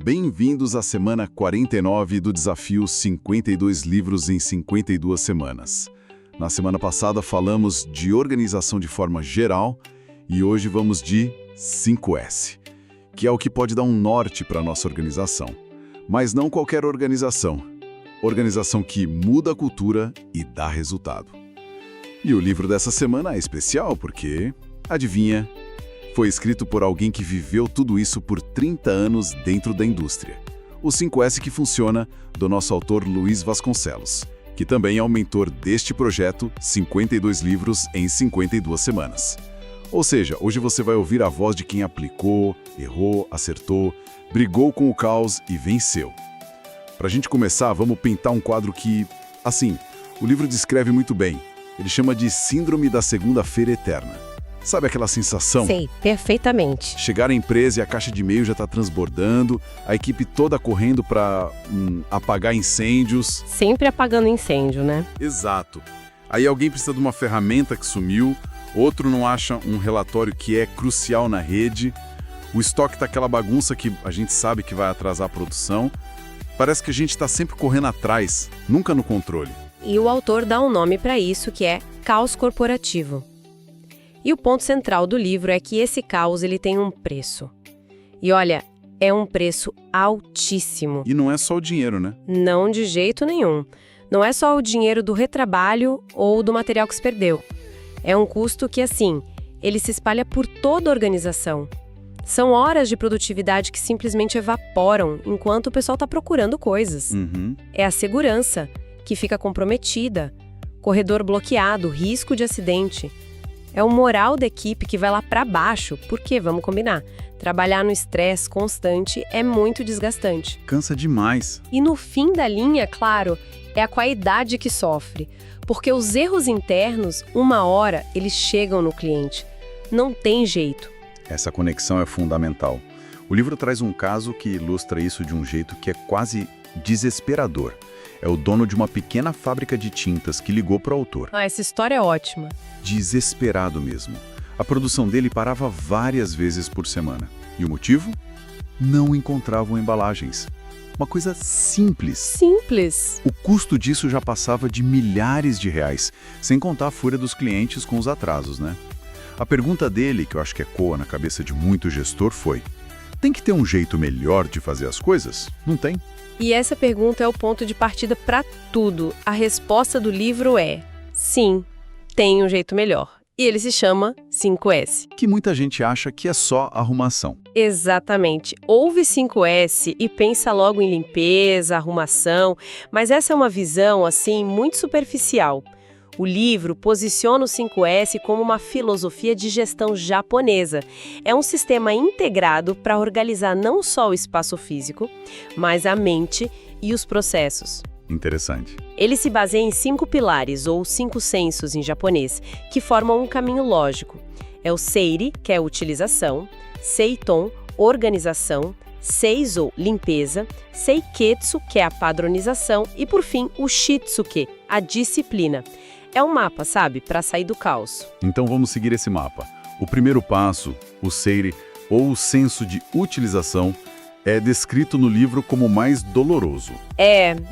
bem-vindos à semana 49 do desafio 52 livros em 52 semanas. Na semana passada falamos de organização de forma geral e hoje vamos de 5S, que é o que pode dar um norte para a nossa organização. Mas não qualquer organização. Organização que muda a cultura e dá resultado. E o livro dessa semana é especial porque, adivinha, foi escrito por alguém que viveu tudo isso por 30 anos dentro da indústria. O 5S que funciona, do nosso autor Luiz Vasconcelos, que também é o mentor deste projeto 52 livros em 52 semanas. Ou seja, hoje você vai ouvir a voz de quem aplicou, errou, acertou, brigou com o caos e venceu. Para a gente começar, vamos pintar um quadro que, assim, o livro descreve muito bem. Ele chama de Síndrome da Segunda-feira Eterna. Sabe aquela sensação? Sei, perfeitamente. Chegar à empresa e a caixa de e-mail já está transbordando, a equipe toda correndo para apagar incêndios. Sempre apagando incêndio, né? Exato. Aí alguém precisa de uma ferramenta que sumiu, outro não acha um relatório que é crucial na rede, o estoque tá aquela bagunça que a gente sabe que vai atrasar a produção. Parece que a gente está sempre correndo atrás, nunca no controle. E o autor dá um nome para isso, que é caos corporativo. E o ponto central do livro é que esse caos ele tem um preço. E olha, é um preço altíssimo. E não é só o dinheiro, né? Não de jeito nenhum. Não é só o dinheiro do retrabalho ou do material que se perdeu. É um custo que, assim, ele se espalha por toda a organização. São horas de produtividade que simplesmente evaporam enquanto o pessoal está procurando coisas. É a segurança, que fica comprometida, corredor bloqueado, risco de acidente. É o moral da equipe que vai lá para baixo, porque, vamos combinar, trabalhar no estresse constante é muito desgastante. Cansa demais. E no fim da linha, claro, é a qualidade que sofre, porque os erros internos, uma hora, eles chegam no cliente. Não tem jeito. Essa conexão é fundamental. O livro traz um caso que ilustra isso de um jeito que é quase desesperador. É o dono de uma pequena fábrica de tintas que ligou para o autor. Essa história é ótima. Desesperado mesmo. A produção dele parava várias vezes por semana. E o motivo? Não encontravam embalagens. Uma coisa simples. Simples. O custo disso já passava de milhares de reais, sem contar a fúria dos clientes com os atrasos, né? A pergunta dele, que eu acho que ecoa na cabeça de muito gestor, foi: tem que ter um jeito melhor de fazer as coisas? Não tem? E essa pergunta é o ponto de partida para tudo. A resposta do livro é: sim, tem um jeito melhor. E ele se chama 5S. Que muita gente acha que é só arrumação. Exatamente. Ouve 5S e pensa logo em limpeza, arrumação, mas essa é uma visão, assim, muito superficial. O livro posiciona o 5S como uma filosofia de gestão japonesa. É um sistema integrado para organizar não só o espaço físico, mas a mente e os processos. Interessante. Ele se baseia em 5 pilares, ou 5 sensos em japonês, que formam um caminho lógico. É o seiri, que é a utilização, seiton, organização, seizo, limpeza, seiketsu, que é a padronização, e por fim o shitsuke, a disciplina. É um mapa, sabe, para sair do caos. Então vamos seguir esse mapa. O primeiro passo, o seiri, ou o senso de utilização, é descrito no livro como o mais doloroso.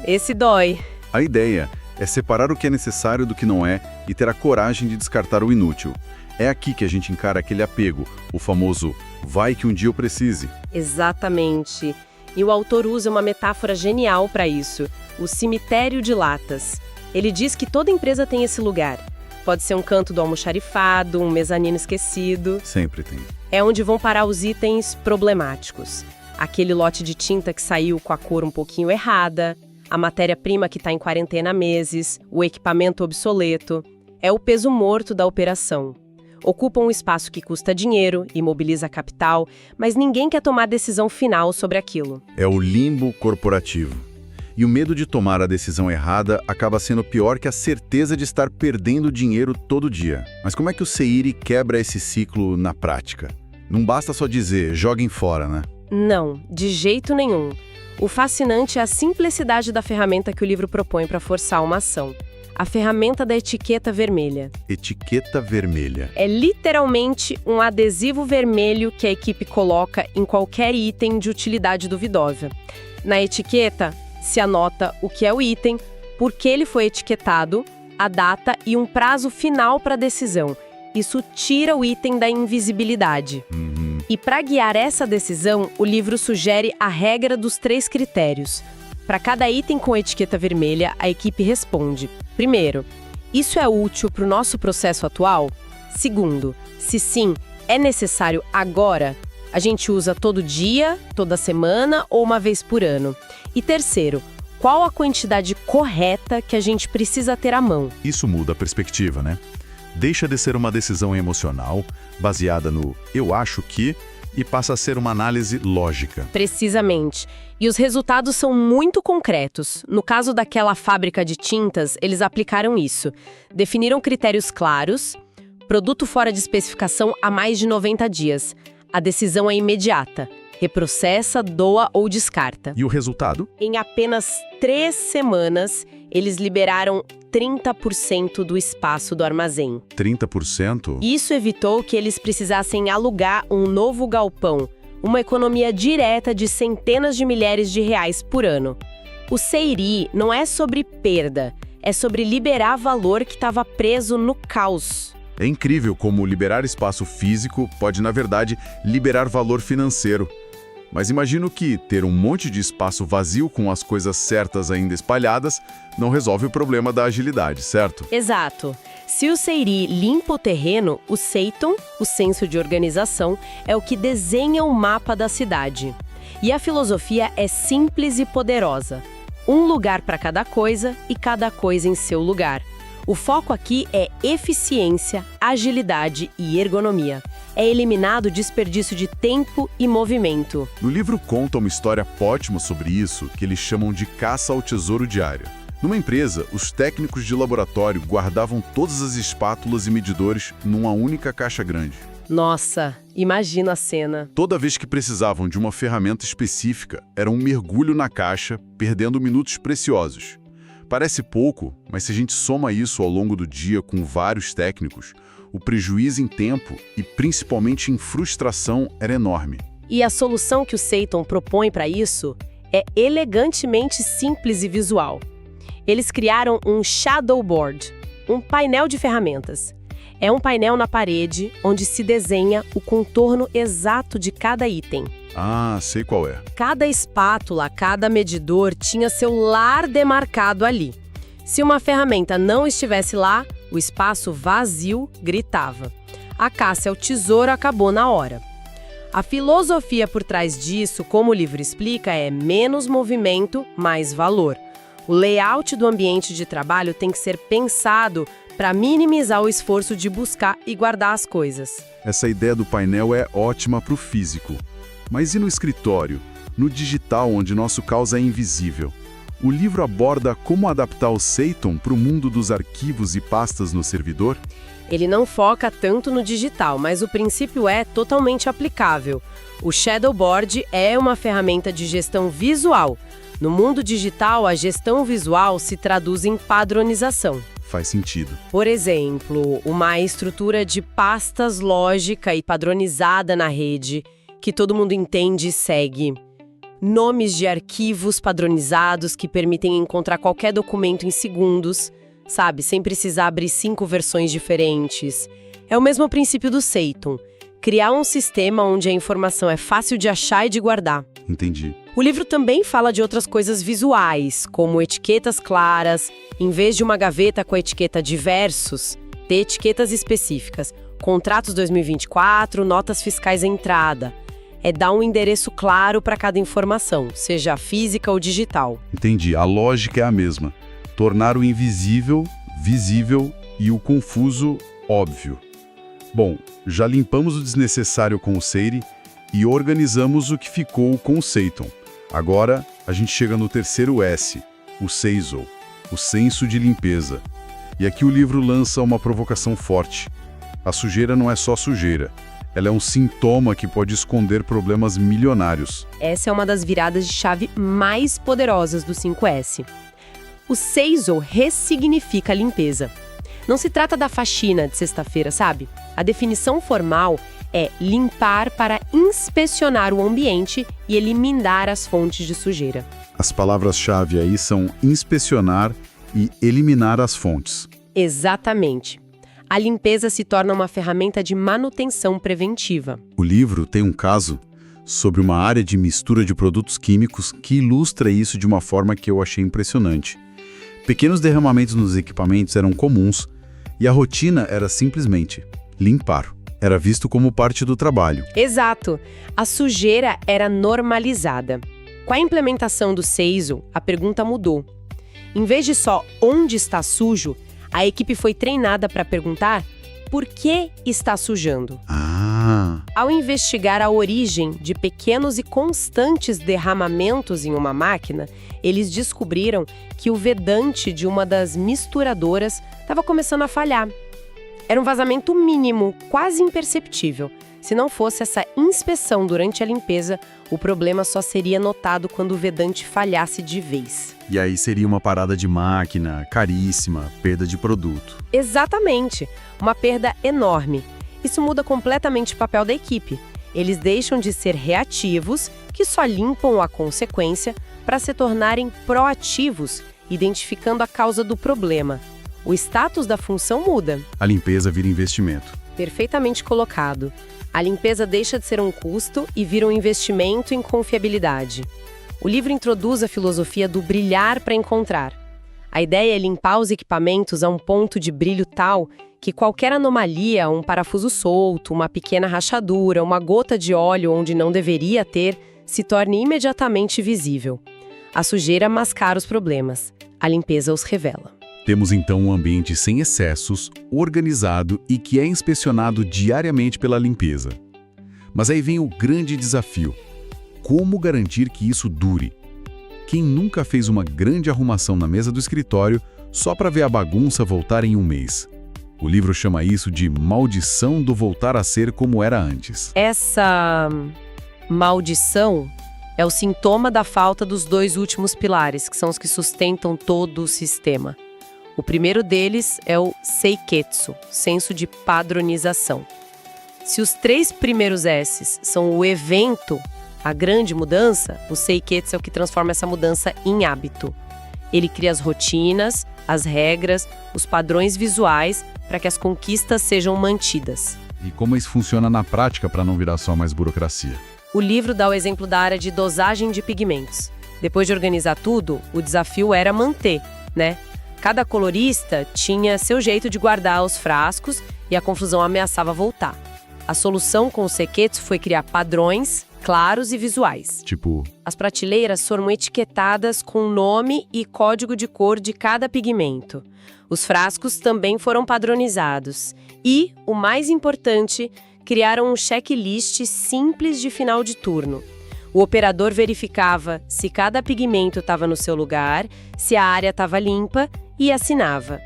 Esse dói. A ideia é separar o que é necessário do que não é e ter a coragem de descartar o inútil. É aqui que a gente encara aquele apego, o famoso vai que um dia eu precise. Exatamente. E o autor usa uma metáfora genial para isso, o cemitério de latas. Ele diz que toda empresa tem esse lugar. Pode ser um canto do almoxarifado, um mezanino esquecido. Sempre tem. É onde vão parar os itens problemáticos. Aquele lote de tinta que saiu com a cor um pouquinho errada, a matéria-prima que está em quarentena há meses, o equipamento obsoleto. É o peso morto da operação. Ocupa um espaço que custa dinheiro, imobiliza capital, mas ninguém quer tomar decisão final sobre aquilo. É o limbo corporativo. E o medo de tomar a decisão errada acaba sendo pior que a certeza de estar perdendo dinheiro todo dia. Mas como é que o seiri quebra esse ciclo na prática? Não basta só dizer, joguem fora, né? Não, de jeito nenhum. O fascinante é a simplicidade da ferramenta que o livro propõe para forçar uma ação. a ferramenta da etiqueta vermelha. Etiqueta vermelha. É literalmente um adesivo vermelho que a equipe coloca em qualquer item de utilidade duvidosa. Na etiqueta, se anota o que é o item, por que ele foi etiquetado, a data e um prazo final para a decisão. Isso tira o item da invisibilidade. E para guiar essa decisão, o livro sugere a regra dos 3 critérios. Para cada item com etiqueta vermelha, a equipe responde: primeiro, isso é útil para o nosso processo atual? Segundo, se sim, é necessário agora? A gente usa todo dia, toda semana ou uma vez por ano? E terceiro, qual a quantidade correta que a gente precisa ter à mão? Isso muda a perspectiva, né? Deixa de ser uma decisão emocional, baseada no "eu acho que", e passa a ser uma análise lógica. Precisamente. E os resultados são muito concretos. No caso daquela fábrica de tintas, eles aplicaram isso. Definiram critérios claros, produto fora de especificação há mais de 90 dias. A decisão é imediata. Reprocessa, doa ou descarta. E o resultado? Em apenas 3 semanas, eles liberaram 30% do espaço do armazém. 30%? Isso evitou que eles precisassem alugar um novo galpão, uma economia direta de centenas de milhares de reais por ano. O Seiri não é sobre perda, é sobre liberar valor que estava preso no caos. É incrível como liberar espaço físico pode, na verdade, liberar valor financeiro. Mas imagino que ter um monte de espaço vazio com as coisas certas ainda espalhadas não resolve o problema da agilidade, certo? Exato. Se o Seiri limpa o terreno, o Seiton, o senso de organização, é o que desenha o mapa da cidade. E a filosofia é simples e poderosa. Um lugar para cada coisa e cada coisa em seu lugar. O foco aqui é eficiência, agilidade e ergonomia. É eliminado o desperdício de tempo e movimento. No livro conta uma história ótima sobre isso, que eles chamam de caça ao tesouro diário. Numa empresa, os técnicos de laboratório guardavam todas as espátulas e medidores numa única caixa grande. Nossa, imagina a cena. Toda vez que precisavam de uma ferramenta específica, era um mergulho na caixa, perdendo minutos preciosos. Parece pouco, mas se a gente soma isso ao longo do dia com vários técnicos, o prejuízo em tempo e principalmente em frustração era enorme. E a solução que o Seiton propõe para isso é elegantemente simples e visual. Eles criaram um shadow board, um painel de ferramentas. É um painel na parede onde se desenha o contorno exato de cada item. Ah, sei qual é. Cada espátula, cada medidor tinha seu lar demarcado ali. Se uma ferramenta não estivesse lá, o espaço vazio gritava. A caça ao tesouro acabou na hora. A filosofia por trás disso, como o livro explica, é menos movimento, mais valor. O layout do ambiente de trabalho tem que ser pensado para minimizar o esforço de buscar e guardar as coisas. Essa ideia do painel é ótima para o físico. Mas e no escritório, no digital, onde nosso caos é invisível? O livro aborda como adaptar o Seiton para o mundo dos arquivos e pastas no servidor? Ele não foca tanto no digital, mas o princípio é totalmente aplicável. O Shadowboard é uma ferramenta de gestão visual. No mundo digital, a gestão visual se traduz em padronização. Faz sentido. Por exemplo, uma estrutura de pastas lógica e padronizada na rede, que todo mundo entende e segue. Nomes de arquivos padronizados que permitem encontrar qualquer documento em segundos, sabe, sem precisar abrir 5 versões diferentes. É o mesmo princípio do Seiton, criar um sistema onde a informação é fácil de achar e de guardar. Entendi. O livro também fala de outras coisas visuais, como etiquetas claras, em vez de uma gaveta com a etiqueta diversos, ter etiquetas específicas, contratos 2024, notas fiscais à entrada. É dar um endereço claro para cada informação, seja física ou digital. Entendi. A lógica é a mesma. Tornar o invisível, visível e o confuso, óbvio. Bom, já limpamos o desnecessário com o Seiri e organizamos o que ficou com o Seiton. Agora, a gente chega no terceiro S, o Seizo, o senso de limpeza. E aqui o livro lança uma provocação forte. A sujeira não é só sujeira. Ela é um sintoma que pode esconder problemas milionários. Essa é uma das viradas de chave mais poderosas do 5S. O Seizo ressignifica a limpeza. Não se trata da faxina de sexta-feira, sabe? A definição formal é limpar para inspecionar o ambiente e eliminar as fontes de sujeira. As palavras-chave aí são inspecionar e eliminar as fontes. Exatamente. A limpeza se torna uma ferramenta de manutenção preventiva. O livro tem um caso sobre uma área de mistura de produtos químicos que ilustra isso de uma forma que eu achei impressionante. Pequenos derramamentos nos equipamentos eram comuns e a rotina era simplesmente limpar. Era visto como parte do trabalho. Exato. A sujeira era normalizada. Com a implementação do Seizo, a pergunta mudou. Em vez de só onde está sujo, a equipe foi treinada para perguntar por que está sujando. Ao investigar a origem de pequenos e constantes derramamentos em uma máquina, eles descobriram que o vedante de uma das misturadoras estava começando a falhar. Era um vazamento mínimo, quase imperceptível. Se não fosse essa inspeção durante a limpeza, o problema só seria notado quando o vedante falhasse de vez. E aí seria uma parada de máquina, caríssima, perda de produto. Exatamente, uma perda enorme. Isso muda completamente o papel da equipe. Eles deixam de ser reativos, que só limpam a consequência, para se tornarem proativos, identificando a causa do problema. O status da função muda. A limpeza vira investimento. Perfeitamente colocado. A limpeza deixa de ser um custo e vira um investimento em confiabilidade. O livro introduz a filosofia do brilhar para encontrar. A ideia é limpar os equipamentos a um ponto de brilho tal que qualquer anomalia, um parafuso solto, uma pequena rachadura, uma gota de óleo onde não deveria ter, se torne imediatamente visível. A sujeira mascara os problemas. A limpeza os revela. Temos então um ambiente sem excessos, organizado e que é inspecionado diariamente pela limpeza. Mas aí vem o grande desafio. Como garantir que isso dure? Quem nunca fez uma grande arrumação na mesa do escritório só para ver a bagunça voltar em um mês? O livro chama isso de maldição do voltar a ser como era antes. Essa maldição é o sintoma da falta dos dois últimos pilares, que são os que sustentam todo o sistema. O primeiro deles é o seiketsu, senso de padronização. Se os 3 primeiros S's são o evento, a grande mudança, o seiketsu é o que transforma essa mudança em hábito. Ele cria as rotinas, as regras, os padrões visuais para que as conquistas sejam mantidas. E como isso funciona na prática para não virar só mais burocracia? O livro dá o exemplo da área de dosagem de pigmentos. Depois de organizar tudo, o desafio era manter, né? Cada colorista tinha seu jeito de guardar os frascos e a confusão ameaçava voltar. A solução com o seiketsu foi criar padrões claros e visuais. Tipo, as prateleiras foram etiquetadas com o nome e código de cor de cada pigmento. Os frascos também foram padronizados. E, o mais importante, criaram um checklist simples de final de turno. O operador verificava se cada pigmento estava no seu lugar, se a área estava limpa e assinava.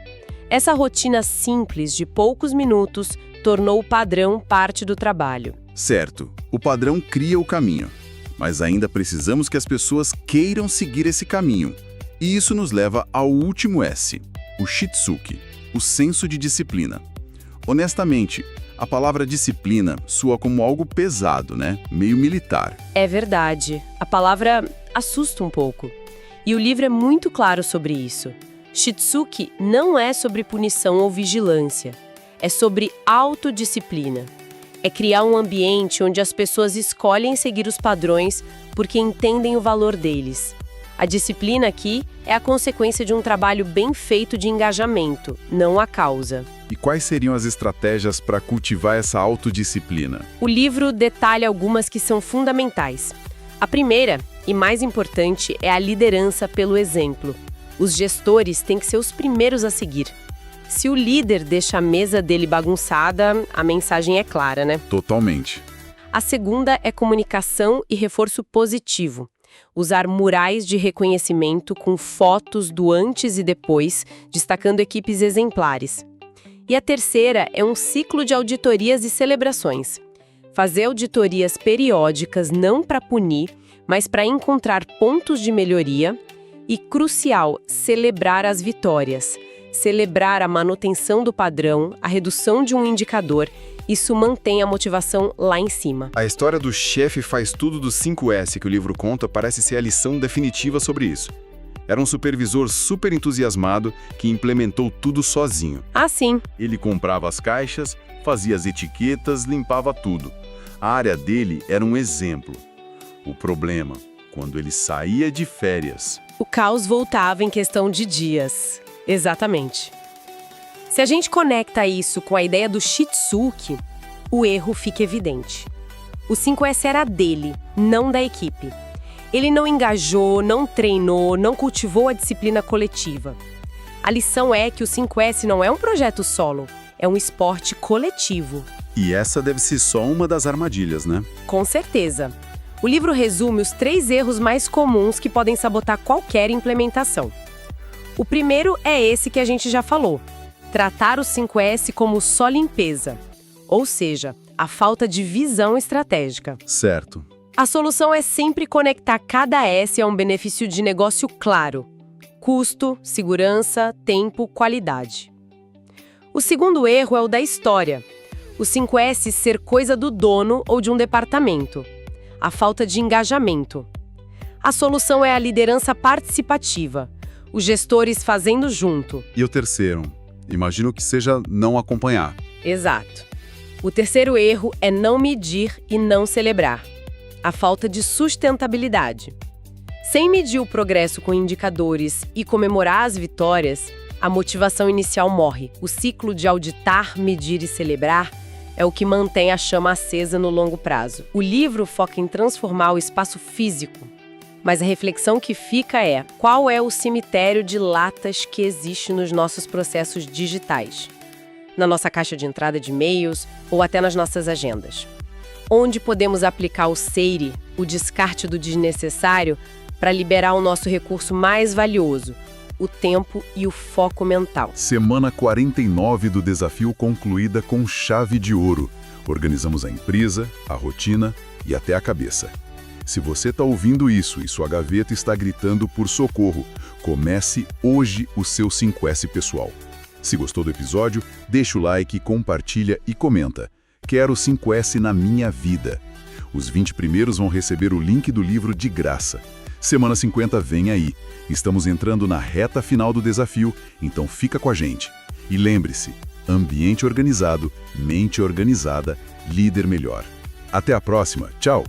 Essa rotina simples de poucos minutos tornou o padrão parte do trabalho. certo, o padrão cria o caminho, mas ainda precisamos que as pessoas queiram seguir esse caminho. E isso nos leva ao último S, o shitsuki, o senso de disciplina. Honestamente, a palavra disciplina soa como algo pesado, né? Meio militar. É verdade. A palavra assusta um pouco. E o livro é muito claro sobre isso. Shitsuki não é sobre punição ou vigilância. É sobre autodisciplina. É criar um ambiente onde as pessoas escolhem seguir os padrões porque entendem o valor deles. A disciplina aqui é a consequência de um trabalho bem feito de engajamento, não a causa. E quais seriam as estratégias para cultivar essa autodisciplina? O livro detalha algumas que são fundamentais. A primeira, e mais importante, é a liderança pelo exemplo. Os gestores têm que ser os primeiros a seguir. Se o líder deixa a mesa dele bagunçada, a mensagem é clara, né? Totalmente. A segunda é comunicação e reforço positivo. Usar murais de reconhecimento com fotos do antes e depois, destacando equipes exemplares. E a terceira é um ciclo de auditorias e celebrações. Fazer auditorias periódicas não para punir, mas para encontrar pontos de melhoria, E crucial, celebrar as vitórias. Celebrar a manutenção do padrão, a redução de um indicador, isso mantém a motivação lá em cima. A história do chefe faz tudo dos 5S que o livro conta parece ser a lição definitiva sobre isso. Era um supervisor super entusiasmado que implementou tudo sozinho. Ah, sim. Ele comprava as caixas, fazia as etiquetas, limpava tudo. A área dele era um exemplo. O problema, quando ele saía de férias. O caos voltava em questão de dias. Exatamente. Se a gente conecta isso com a ideia do Shitsuki, o erro fica evidente. O 5S era dele, não da equipe. Ele não engajou, não treinou, não cultivou a disciplina coletiva. A lição é que o 5S não é um projeto solo, é um esporte coletivo. E essa deve ser só uma das armadilhas, né? Com certeza. O livro resume os 3 erros mais comuns que podem sabotar qualquer implementação. O primeiro é esse que a gente já falou. Tratar o 5S como só limpeza, ou seja, a falta de visão estratégica. Certo. A solução é sempre conectar cada S a um benefício de negócio claro. Custo, segurança, tempo, qualidade. O segundo erro é o da história. O 5S ser coisa do dono ou de um departamento. A falta de engajamento. A solução é a liderança participativa. Os gestores fazendo junto. E o terceiro? Imagino que seja não acompanhar. Exato. O terceiro erro é não medir e não celebrar. A falta de sustentabilidade. Sem medir o progresso com indicadores e comemorar as vitórias, a motivação inicial morre. O ciclo de auditar, medir e celebrar é o que mantém a chama acesa no longo prazo. O livro foca em transformar o espaço físico. Mas a reflexão que fica é: qual é o cemitério de latas que existe nos nossos processos digitais? Na nossa caixa de entrada de e-mails ou até nas nossas agendas? Onde podemos aplicar o SEIRE, o descarte do desnecessário, para liberar o nosso recurso mais valioso, o tempo e o foco mental? Semana 49 do desafio concluída com chave de ouro. Organizamos a empresa, a rotina e até a cabeça. Se você está ouvindo isso e sua gaveta está gritando por socorro, comece hoje o seu 5S pessoal. Se gostou do episódio, deixa o like, compartilha e comenta. Quero 5S na minha vida. Os 20 primeiros vão receber o link do livro de graça. Semana 50 vem aí. Estamos entrando na reta final do desafio, então fica com a gente. E lembre-se, ambiente organizado, mente organizada, líder melhor. Até a próxima. Tchau!